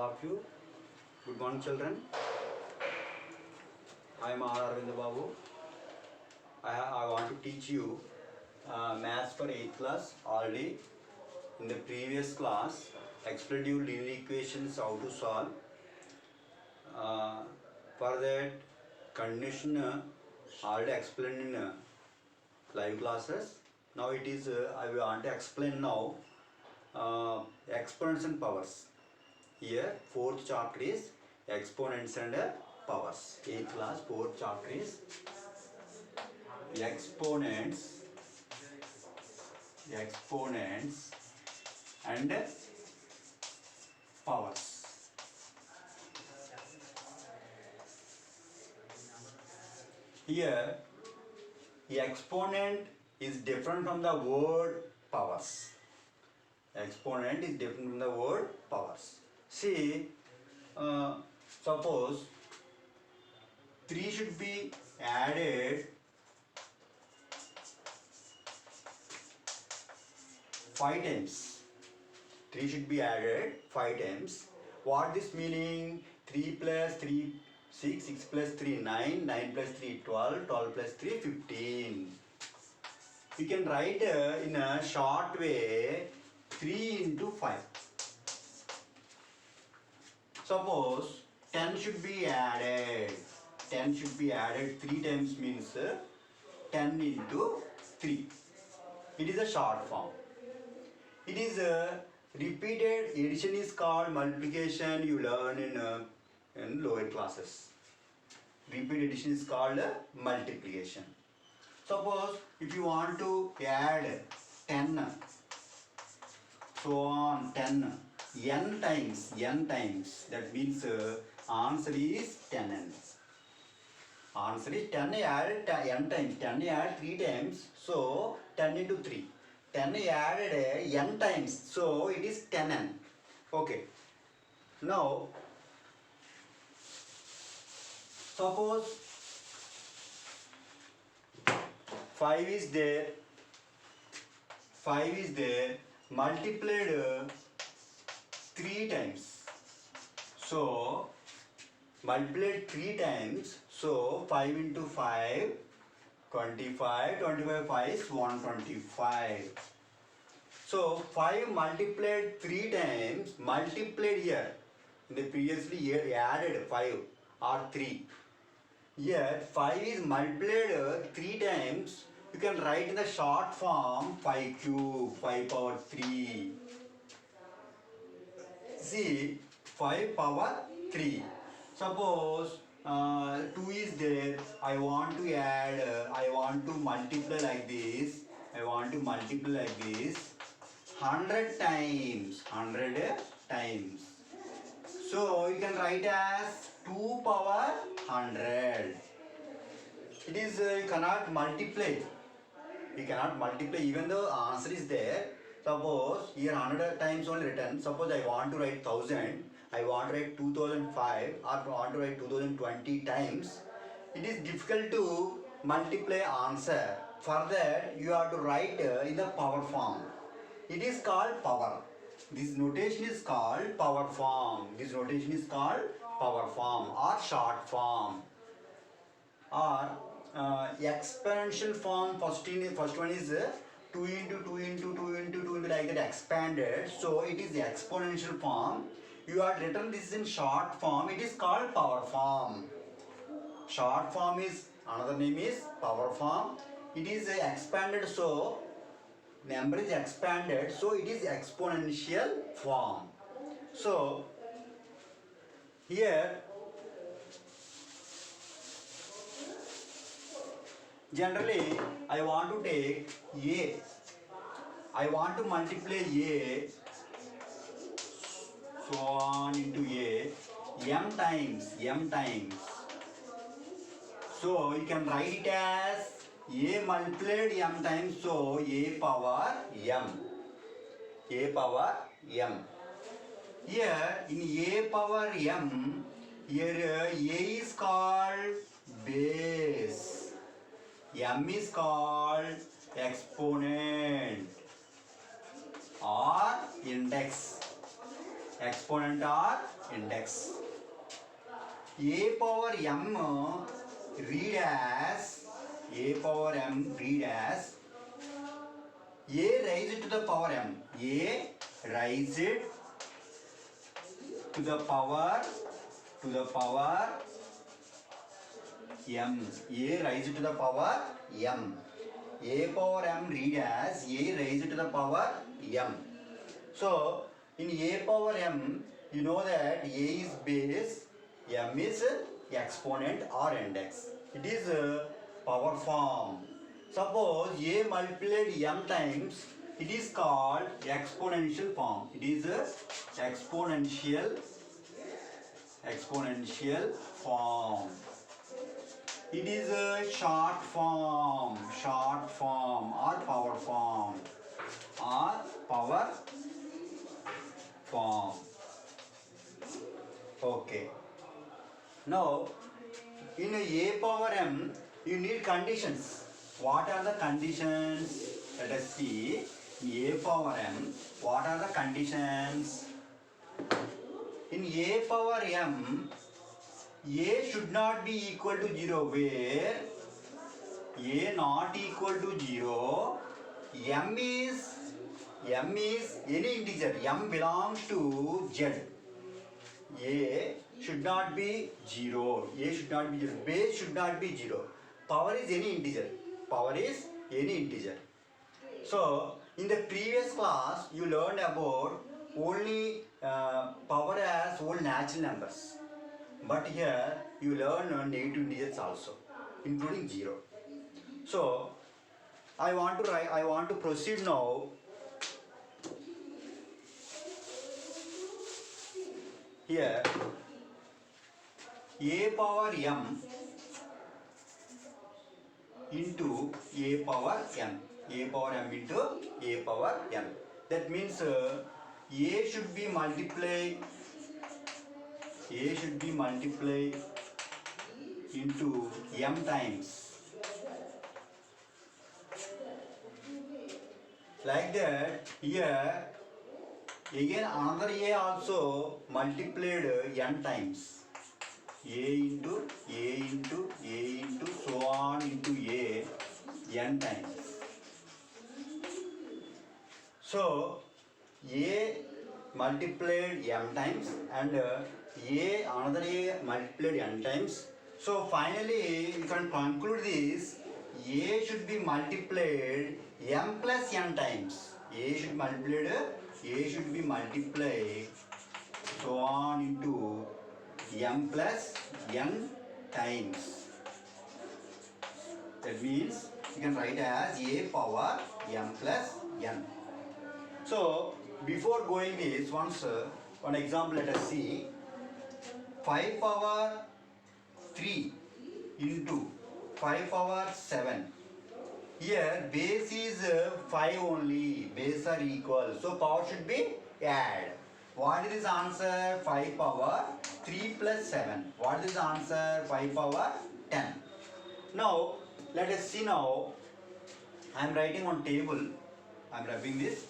of you. Good morning, children. I am R. Arvind Babu. I want to teach you maths for 8th class already. In the previous class, explained you linear equations how to solve. For that condition already explained in live classes. Now it is I want to explain now exponents and powers. Here, fourth chapter is exponents and powers. 8th class, fourth chapter is exponents and powers. Here, the exponent is different from the word powers. Exponent is different from the word powers. See, suppose 3 should be added 5 times. 3 should be added 5 times. What this meaning? 3 plus 3, 6, 6 plus 3, 9, 9 plus 3, 12, 12 plus 3, 15. You can write in a short way 3 into 5. Suppose 10 should be added. 10 should be added 3 times means 10 into 3. It is a short form. It is a repeated addition is called multiplication. You learn in lower classes. Repeated addition is called multiplication. Suppose if you want to add 10, so on 10, n times, that means answer is 10n. Answer is 10 added n times, 10 added 3 times, so 10 into 3. 10 added n times, so it is 10n. Okay. Now, suppose 5 is there, multiplied 3 times. So, multiplied 3 times, so 5 into 5, 25, 25 5 is 125. So 5 multiplied 3 times, multiplied here. In the previously year added 5 or 3. Here 5 is multiplied 3 times. You can write in the short form 5 cube, 5 power 3. See, 5 power 3. Suppose 2 is there. I want to add, I want to multiply like this. 100 times. So you can write as 2 power 100. It is, you cannot multiply. Even though answer is there. Suppose here 100 times only written. Suppose I want to write 1000. I want to write 2005 or want to write 2020 times. It is difficult to multiply answer. For that you have to write in the power form. It is called power. This notation is called power form. Or short form. Or exponential form. First one is 2 into 2 into 2 into 2 into like that expanded. So it is the exponential form. You have written this in short form. It is called power form. Short form is another name is power form. It is expanded, so number is expanded, so it is exponential form. So here generally I want to take a. I want to multiply a, so on into a, m times. So you can write it as a multiplied m times, so a power m. Here in a power m, here a is called base, m is called exponent or index. exponent or index. A power m read as a power m read as a raised to the power m. A raised to the power m. A raised to the power m. A power m read as a raised to the power m. So in a power m, you know that a is base, m is exponent or index. It is a power form. Suppose a multiplied m times, it is called exponential form. It is a exponential form. It is a short form or power form Okay. Now, in a power m, you need conditions. What are the conditions? Let us see. In a power m, what are the conditions? In a power m, a should not be equal to 0, where a not equal to 0, m is any integer, m belongs to z. A should not be 0, base should not be 0, power is any integer. So in the previous class you learned about only power as whole natural numbers, but here you learn negative integers also, including 0. So I want to proceed now. Here a power m into a power m into a power m. That means a should be multiplied into m times. Like that, here again another a also multiplied n times. A into so on into a n times. So a multiplied m times and another a multiplied n times. So finally you can conclude this: a should be multiplied m plus n times. A should be multiplied so on into m plus n times. That means you can write as a power m plus n. So before going this, one example let us see. 5 power 3 into 5 power 7. Here base is 5 only, base are equal, so power should be add. What is this answer? 5 power 3 plus 7. What is the answer? 5 power 10. Now let us see now. I am writing on table. I am rubbing this.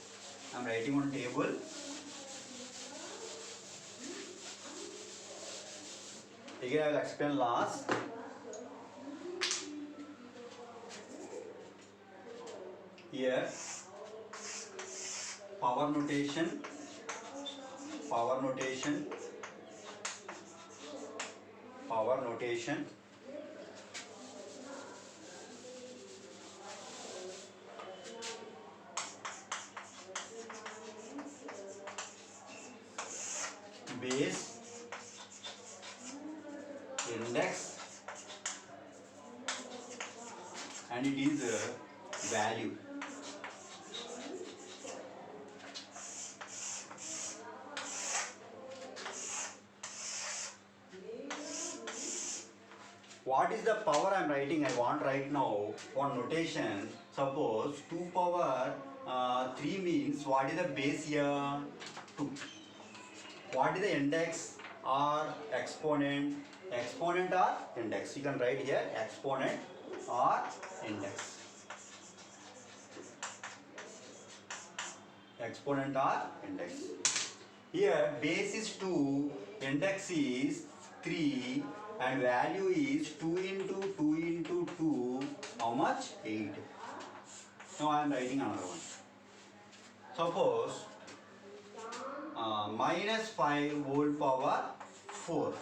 I am writing on table. Again I will explain last. Here power notation. Base, index, and it is a value. What is the power I am writing? I want right now one notation. Suppose 2 power 3 means what is the base here? 2. What is the index or exponent? Exponent or index? You can write here exponent or index. Exponent or index. Here base is 2, index is 3 and value is 2 into 2 into 2, how much? 8. Now I am writing another one. Suppose minus 5 whole power 4.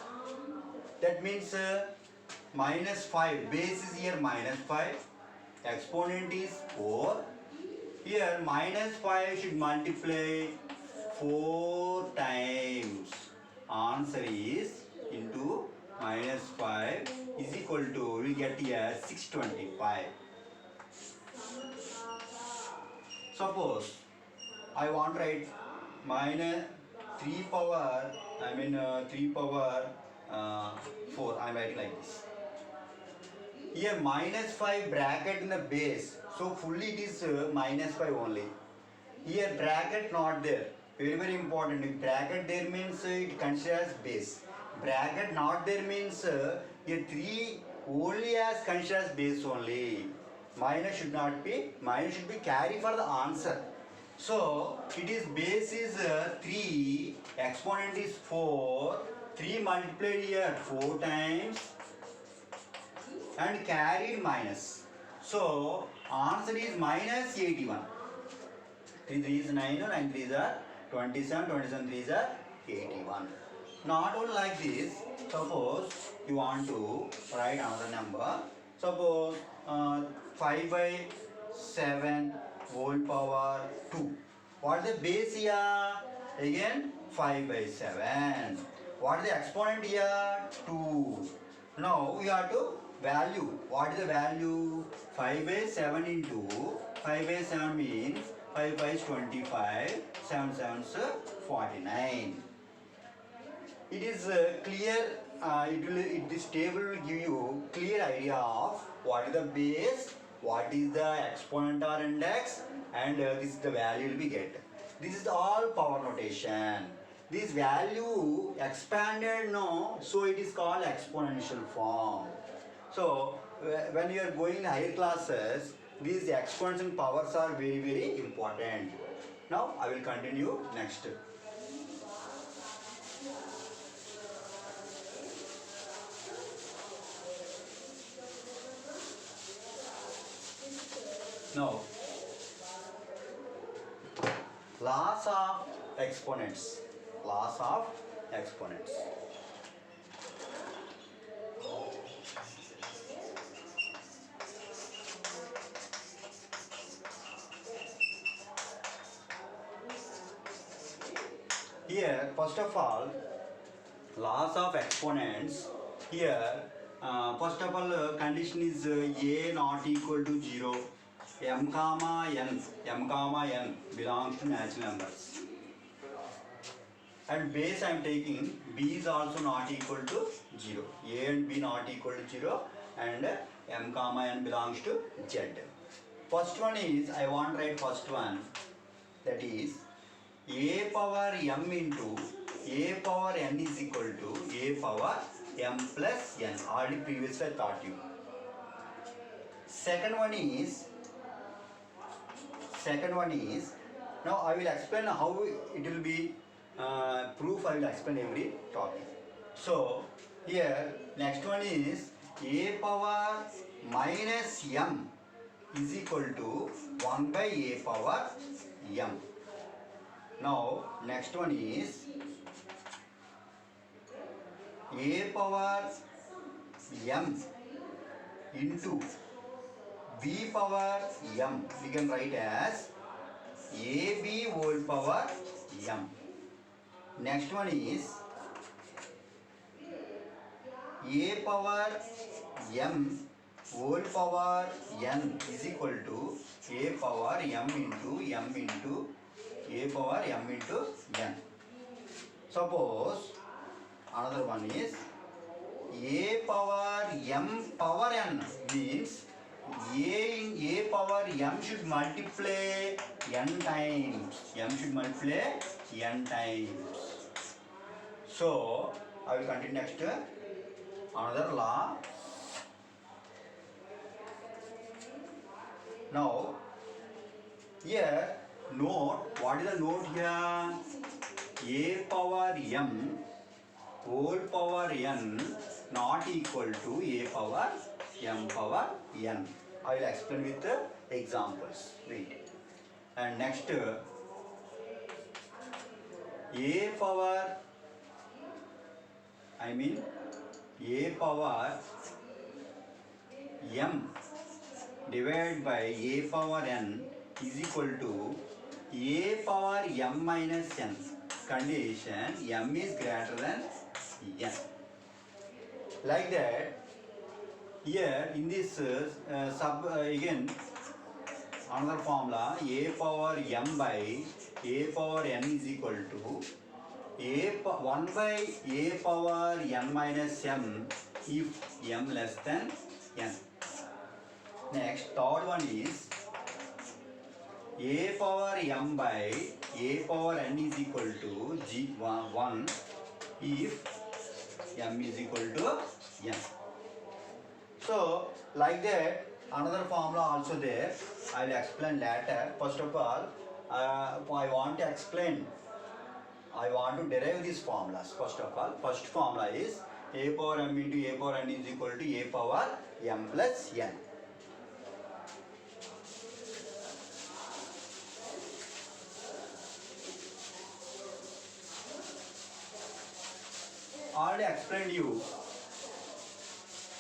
That means minus 5, base is here minus 5, exponent is 4. Here minus 5 should multiply 4 times. Answer is into minus 5 is equal to, we get here 625. Suppose I want to write minus 3 power, 3 power 4, I am writing like this. Here minus 5 bracket in the base, so fully it is minus 5 only. Here bracket not there, very important. If bracket there means it considers base. Bracket not there means here 3 only as considers base only. Minus should not be, minus should be carry for the answer. So it is base is 3, exponent is 4, 3 multiplied here 4 times and carried minus. So answer is minus 81. 3 3 is 9, 9 3 are 27, 27 3 are 81. Not only like this, suppose you want to write another number. Suppose 5 by 7 whole power 2. What is the base here? Again 5 by 7. What is the exponent here? 2. Now we have to value. What is the value? 5 by 7 into 5 by 7 means 5 by 25, 7 7 is 49. It is clear, this table will give you clear idea of what is the base, what is the exponent or index, and this is the value will be get. This is all power notation. This value expanded, no, so it is called exponential form. So when you are going in higher classes, these exponents and powers are very important. Now I will continue next. Now, laws of exponents. Laws of exponents. Here, first of all, laws of exponents. Here, first of all, condition is a not equal to 0. M comma n belongs to natural numbers. And base I am taking, b is also not equal to 0. A and b not equal to 0 and m comma n belongs to z. First one is, I want to write first one, that is a power m into a power n is equal to a power m plus n. Already previously I taught you. Second one is, now I will explain how it will be proof. I will explain every topic. So here next one is a power minus m is equal to 1 by a power m. Now next one is a power m into b power m. We can write as ab whole power m. Next one is a power m whole power n is equal to a power m into a power m into n. Suppose another one is a power m power n means a power m should multiply n times. M should multiply n times. So I will continue next. Another law. Now here note, what is the note here? a power m whole power n not equal to a power m power n. I will explain with the examples. Read. And next, a power, a power m divided by a power n is equal to a power m minus n. Condition m is greater than n. Like that, here in this again another formula, a power m by a power n is equal to 1 by a power n minus m if m less than n. Next, third one is a power m by a power n is equal to 1 if m is equal to n. So, like that, another formula also there. I will explain later. First of all, I want to derive these formulas. First of all, first formula is a power m into a power n is equal to a power m plus n. Already explained you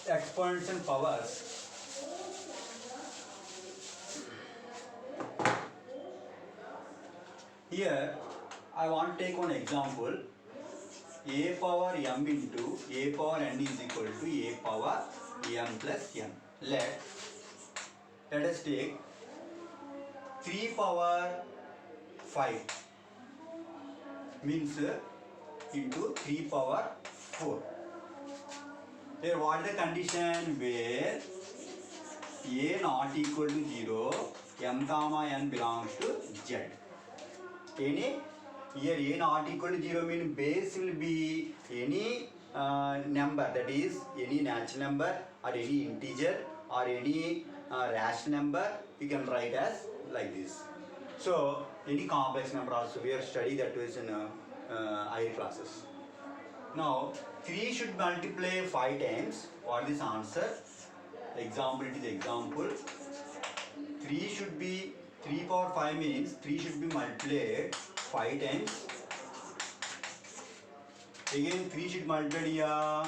exponents and powers. Here I want to take one example. A power m into a power n is equal to a power m plus n. Let us take 3 power 5 means into 3 power 4. Here what is the condition? Where a not equal to 0, m comma n belongs to z. Here a not equal to 0 means base will be any number, that is any natural number or any integer or any rational number. You can write as like this. So any complex number also we are study that was in higher classes. Now 3 should multiply 5 times. What is answer? Example, it is example. 3 should be 3 power 5 means 3 should be multiplied 5 times. Again 3 should multiply here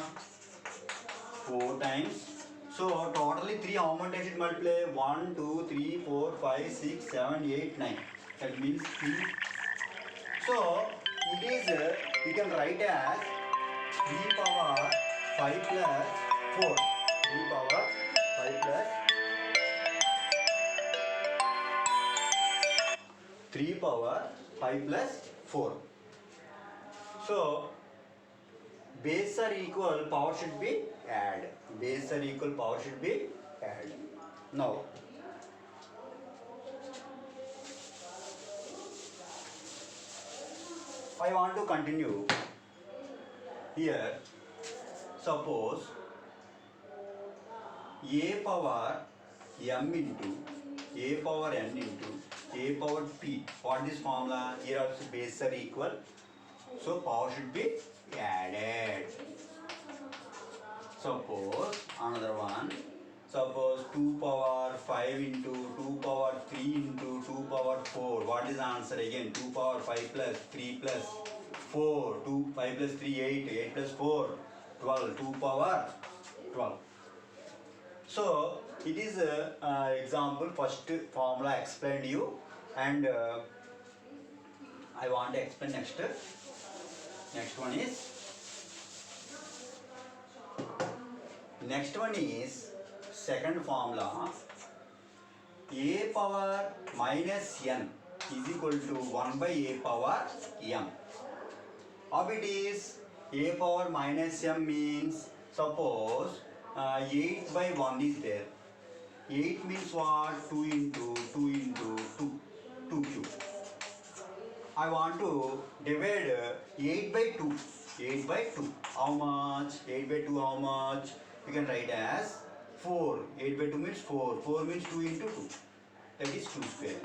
4 times. So totally 3 how many times should multiply? 1, 2, 3, 4, 5, 6, 7, 8, 9. That means 3. So it is we can write as 3 power 5 plus 4. 3 power 5 plus 3 power 5 plus 4. So base are equal, power should be add. Base are equal, power should be add. Now I want to continue. Here suppose a power m into a power n into a power p. What is this formula? Here also base are equal, so power should be added. Suppose another one. Suppose 2 power 5 into 2 power 3 into 2 power 4. What is the answer again? 2 power 5 plus 3 plus 4. 2 5 plus 3 8. 8 plus 4 12. 2 power 12. So it is example. First formula explained you, and I want to explain next. Next one is second formula. A power minus n is equal to 1 by a power m. How it is? A power minus m means, suppose 8 by 1 is there. 8 means what? 2 into 2 into 2 cube. I want to divide 8 by 2. 8 by 2. How much? 8 by 2 how much? You can write as 4. 8 by 2 means 4. 4 means 2 into 2. That is 2 square.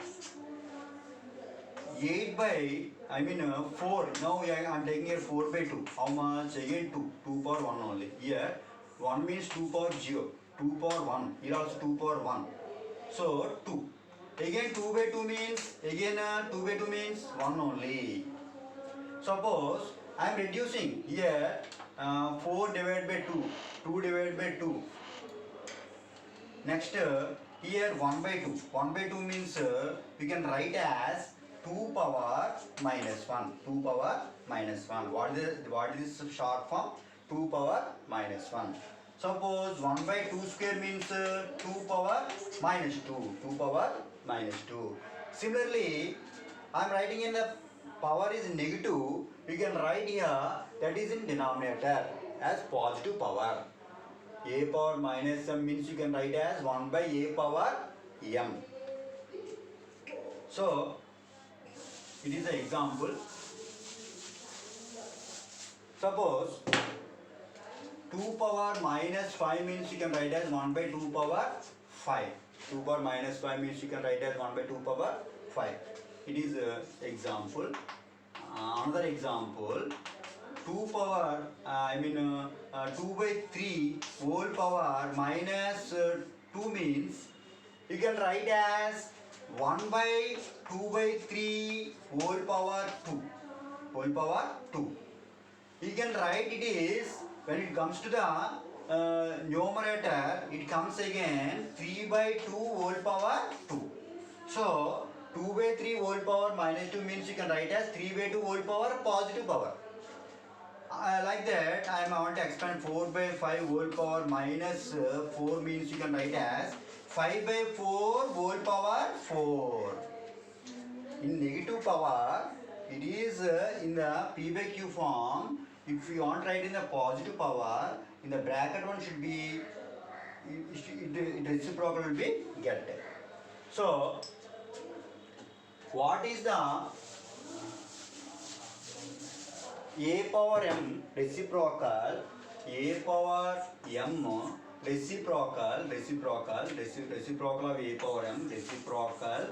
8 by, 4. Now I'm taking here 4 by 2. How much? Again 2. 2 power 1 only. Here 1 means 2 power 0. 2 power 1. Here also 2 power 1. So 2. Again 2 by 2 means, 2 by 2 means 1 only. Suppose I am reducing here 4 divided by 2. 2 divided by 2. Next here 1 by 2. 1 by 2 means we can write as 2 power minus 1. 2 power minus 1. What is this short form? 2 power minus 1. Suppose 1 by 2 square means 2 power minus 2. 2 power minus 2. Similarly, I am writing in the power is negative. We can write here that is in denominator as positive power. A power minus m means you can write as 1 by a power m. So, it is an example. Suppose 2 power minus 5 means you can write as 1 by 2 power 5. 2 power minus 5 means you can write as 1 by 2 power 5. It is an example. Another example. 2 power, 2 by 3 whole power minus 2 means you can write as 1 by 2 by 3 whole power 2. Whole power 2. You can write it is, when it comes to the numerator, it comes again 3 by 2 whole power 2. So, 2 by 3 whole power minus 2 means you can write as 3 by 2 whole power positive power. Like that, I want to expand 4 by 5 whole power minus 4 means you can write as 5 by 4 whole power 4. In negative power, it is in the P by Q form. If you want to write in the positive power, in the bracket one should be, it reciprocal will be get. So, what is the a power m reciprocal, a power m reciprocal of a power m, reciprocal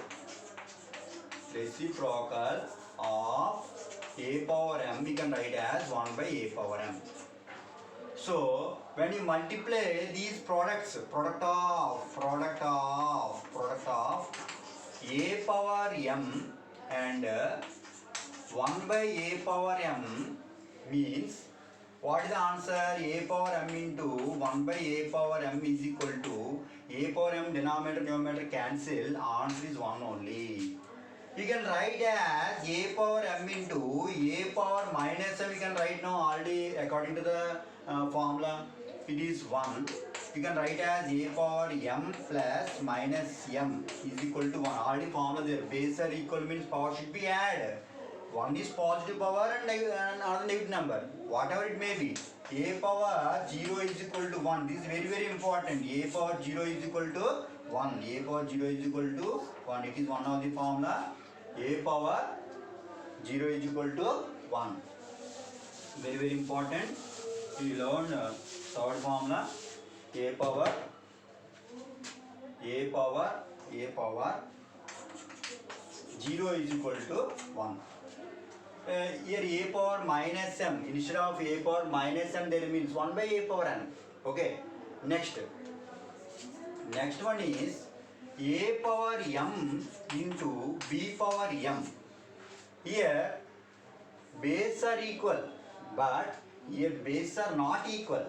of a power m we can write as 1 by a power m. So when you multiply these products, product of a power m and 1 by a power m means, what is the answer? A power m into 1 by a power m is equal to a power m denominator numerator cancel, answer is 1 only. You can write as a power m into a power minus m. You can write now already according to the formula. It is 1. You can write as a power m plus minus m is equal to 1. Already formula there. Base are equal means power should be added. One is positive power and another negative number. Whatever it may be. A power 0 is equal to 1. This is very very important. A power 0 is equal to 1. A power 0 is equal to 1. It is one of the formula. A power 0 is equal to 1. Very very important. You learn third formula. A power 0 is equal to 1. Here a power minus m, instead of a power minus m there means 1 by a power n. Okay. Next one is a power m into b power m. Here bases are equal, but here bases are not equal.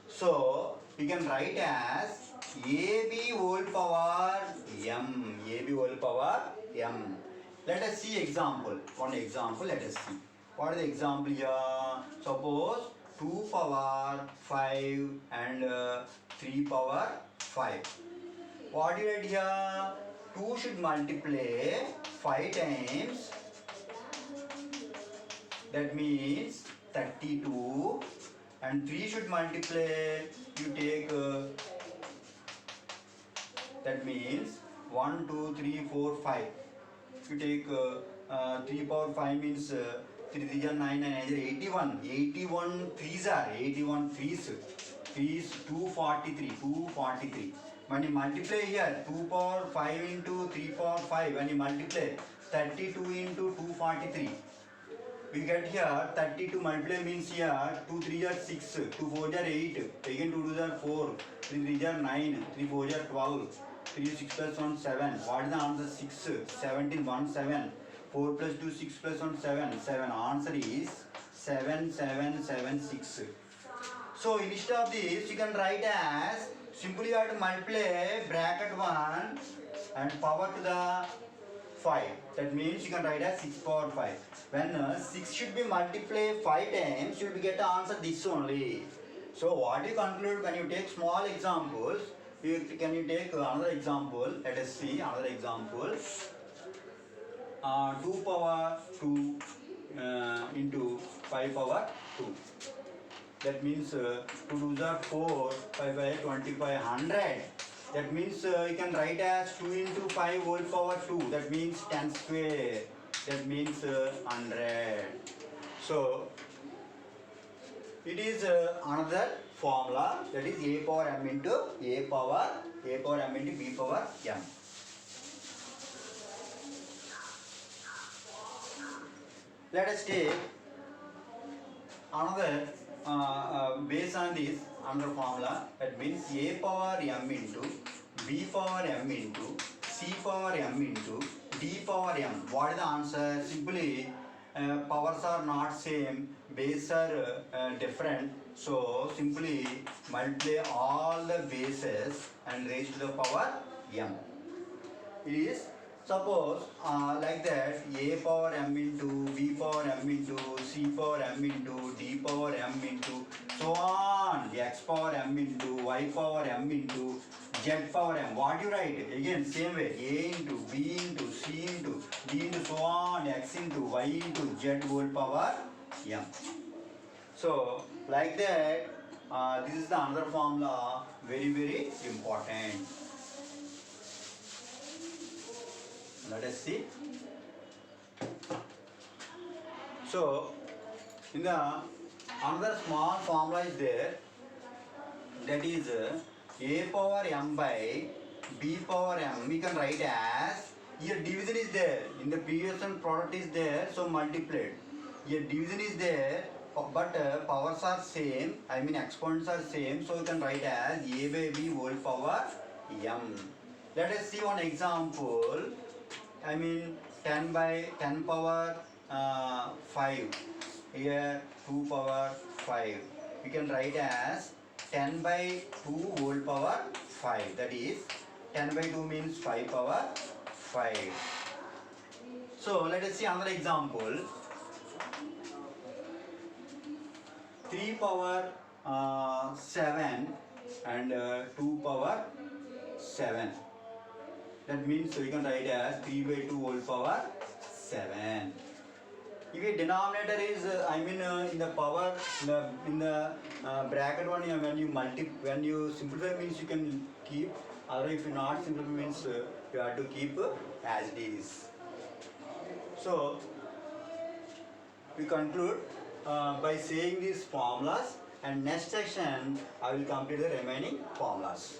So we can write as ab whole power m. Ab whole power m. Let us see example. One example, let us see. What is the example here? Suppose 2 power 5 and 3 power 5. What do you write here? 2 should multiply 5 times. That means 32. And 3 should multiply. You take, that means 1, 2, 3, 4, 5. You take 3 power 5 means 3 3 are 9 and 81. 81 3s are 81 3s. 3s 243. When you multiply here 2 power 5 into 3 power 5, when you multiply 32 into 243. We get here 32 multiply means here 2 3 are 6, 2 4 are 8, again 2 2 are 4, 3 3 are 9, 3 4 are 12, 3 6 plus 1 7. What is the answer? 6, 17 1 7. 4 plus 2 6 plus 1 7. 7. Answer is 7 7 7 6. So instead of this you can write as simply you have to multiply bracket 1 and power to the 5. That means you can write as 6 power 5. When 6 should be multiplied 5 times, you will get the answer this only. So what you conclude when you take small examples, can you take another example? Let us see another example. 2 power 2 into 5 power 2. That means 2 2s are 4, 5 by 2500. That means you can write as 2 into 5 whole power 2. That means 10 square. That means 100. So it is another formula, that is a power m into a power m into b power m. Let us take another based on this another formula, that means a power m into b power m into c power m into d power m. What is the answer? Simply powers are not same, bases are different, so simply multiply all the bases and raise to the power m. It is suppose like that, a power m into b power m into c power m into d power m into so on, x power m into y power m into z power m. What you write? Again same way, a into b into c into d into so on, x into y into z whole power m. So like that, this is the another formula, very very important. Let us see. So in the another small formula is there, that is a power m by b power m. We can write as, here division is there, in the previous one product is there, so multiplied. Here division is there, but powers are same, I mean exponents are same, so you can write as a by b whole power m. Let us see one example. I mean 10 by 10 power 5, here 2 power 5. We can write as 10 by 2 whole power 5. That is 10 by 2 means 5 power 5. So let us see another example. 3 power 7 and 2 power 7. That means we can write as 3 by 2 whole power 7. If a denominator is, in the power, in the bracket one, when you simplify means you can keep, or if you not simplify means you have to keep as it is. So we conclude by saying these formulas, and next section I will complete the remaining formulas.